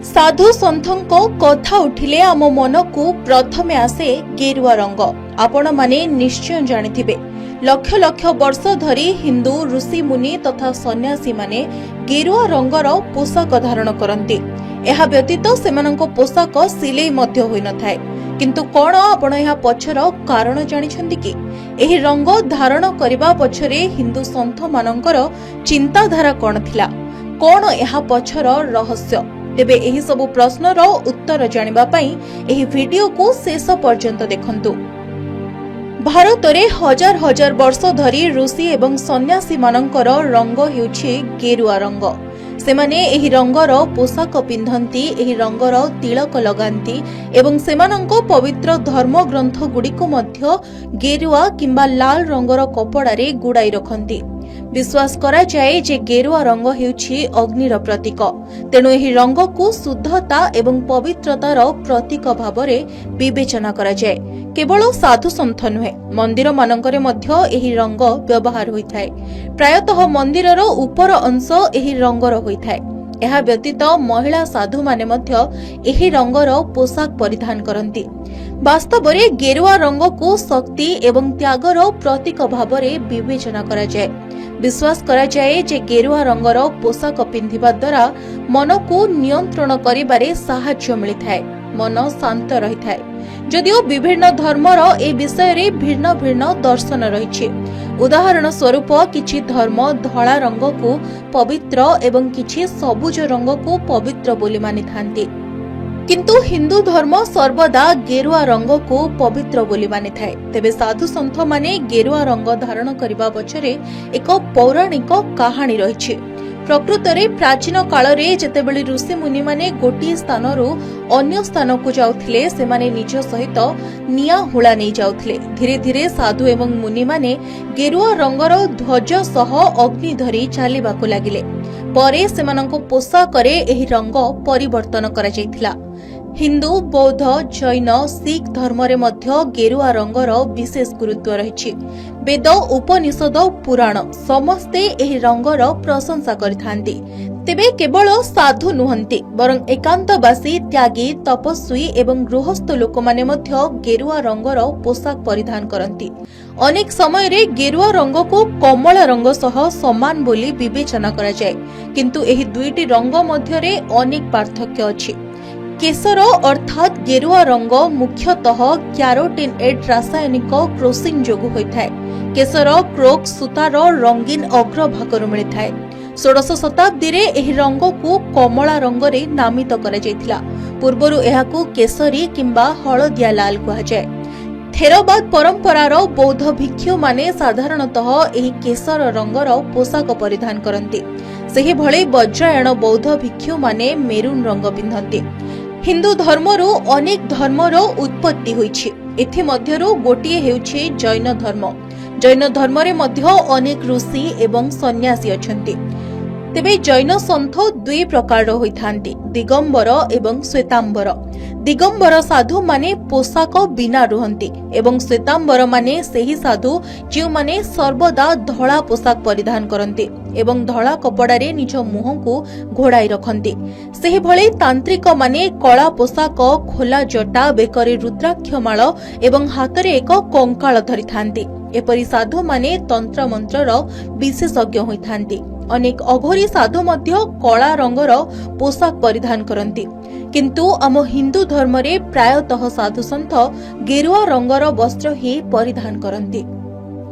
साधु सन्थों कथा उठिले आम मन को प्रथमे आसे गेरुआ रंग। आपण माने निश्चय जानिथिबे लक्ष लक्ष वर्ष धरी हिंदू ऋषि मुनि तथा सन्यासी माने गेरुआ रंगर पोशाक धारण करती। एहा व्यतीत सेमानंको पोशाक सिलेई मध्य होई नथाय। किंतु कोन आपण एहा पछर कारण जानिछन्ति कि एही रंग धारण करिबा पछरे हिंदू सन्थ मानंकर चिंताधारा कोन थिला, कोन एहा पछर रहस्य। तेबे एही सबु प्रश्नर उत्तर जानिबा पई एही वीडियो को शेष पर्यंत देखंतु। भारत रे हजार हजार वर्ष धरी ऋषि एवं सन्यासी मानंकर रंग हेउछि गेरुआ रंग। सेमाने एही रंगर पोशाक पिंधंती, एही रंगर तिलक लगांती एवं सेमानंको पवित्र धर्म ग्रंथ गुड़िको मध्य गेरुआ किंबा लाल रंगर कपड़ारे गुड़ाई रखंती। विश्वास करा जाए जे गेरुआ रंग हेउछि अग्निर प्रतीक। तेणु एही रंग को शुद्धता एवं पवित्रतार प्रतीक भावरे विवेचना करा जाए। केवल साधु सन्थ नुहे, मंदिर मानकरे मध्य एही रंग व्यवहार होइथाय। प्रायतः मंदिरर उपर अंश एही रंगर होइथाय। एहा व्यतीत महिला साधु माने मध्य एही रंगर पोशाक परिधान करंती। वास्तव में गेरुआ रंग को शक्ति एवं त्यागर प्रतीक भावरे विवेचना करा जाए। विश्वास करा जाए जे गेरुआ रंगर पोशाक पिंधिबा द्वारा मन को नियंत्रण करिबारे साहाय्य मिलिथाय, मन शांत रहिथाय। जदिओ विभिन्न धर्मर ए विषय रे भिन्न भिन्न दर्शन रहिछि। उदाहरण स्वरूप किछि धर्म धला रंग को पवित्र एवं किछि सबुज रंग को पवित्र बोली मानिथांती। किंतु हिंदू धर्म सर्वदा गेरुआ रंग को पवित्र बोली मानि थाए। तेबे साधु सन्थ माने गेरुआ रंग धारण करिबा पछरे एक पौराणिक कहानी रहिछि। प्रकृत रे प्राचीन काल रे जेतेबेले ऋषि मुनि माने गोटी स्थानरु अन्य स्थान को जाउथिले, सेमाने निज सहित निया हुळा नै जाउथिले। धीरे धीरे साधु एवं मुनि माने गेरुआ रंगर ध्वज सह अग्नि धरि चालिबाकु लागिले। परे सेमानंको पोशाकरे एही रंग परिवर्तन करा जायथिला। हिंदू, बौद्ध, जैन, सिख धर्म रे मध्य गेरुआ रंगर विशेष गुरुत्व रहिछि। वेद, उपनिषद, पुराण समस्ते एही रंगर प्रशंसा करिथांती। तेबे केवल साधु नुहंती, बरं एकांतवासी, त्यागी, तपस्वी एवं गृहस्थ लोक माने मध्य गेरुआ रंगर पोशाक परिधान करंती। अनेक समय रे गेरुआ रंग को कमला रंग सह समान बोली विवेचना करा जाय। किंतु एही दुईटी रंग मध्य रे अनेक पार्थक्य अछि। केसर अर्थात गेरुआ रंग मुख्यतः क्यारोटीन एड रासायनिक क्रोसिंग जोगु होइथाय। केसर क्रोक सूतार रंगीन अग्रभागरु मिलिथाय। 16 शताब्दी रे एही रंग को कमला रंग रे नामित करा जायथिला। पूर्वरु एहाकु केसरी किंबा हळदिया लाल कुहा जाय। थेरवाद परंपरार बौद्ध भिक्षु माने साधारणतः एही केसर रंगर पोशाक परिधान करंती। सेही भଳି वज्रायण बौद्ध भिक्षु माने मेरून रंग पिंधंती। हिंदू धर्मरु अनेक धर्मर उत्पत्ति होइछि। एथि मध्यरु गोटिए हेउछि जैन धर्म। जैन धर्म रे मध्य अनेक ऋषि एवं सन्यासी अछंती। तेबे जैन सन्थ दुई प्रकार होइथांती, दिगंबर एवं श्वेतांबर। दिगंबर साधु माने पोशाक बिना रुहंती एवं श्वेतांबर माने सेही साधु जे माने सर्वदा धळा पोशाक परिधान करंती एवं धळा कपड़ारे निज मुह को घोड़ाई रखंती। सेही भଳି तांत्रिक माने कला पोशाक, खोला जटा, बेकरे रुद्राक्ष माळ एवं हातरे एक कंकाळ धरिथांती। एपरि साधु माने तंत्र मंत्रर विशेषज्ञ होइथांती। अनेक अघोरी साधु मध्य कला रंगर पोशाक परिधान करंती। किंतु आम हिंदू धर्म रे प्रायतः साधु सन्थ गेरुआ रंगर वस्त्र ही परिधान करंती।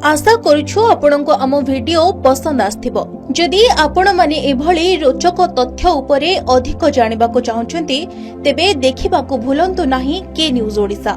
आशा करूछु आपनको आम वीडियो पसंद आस्थिबो। जदि आपण माने एभली रोचक तथ्य उपरे अधिक जानिबाको चाहुचंती, तेबे देखिबाको भूलंतु नाही के न्यूज ओडिशा।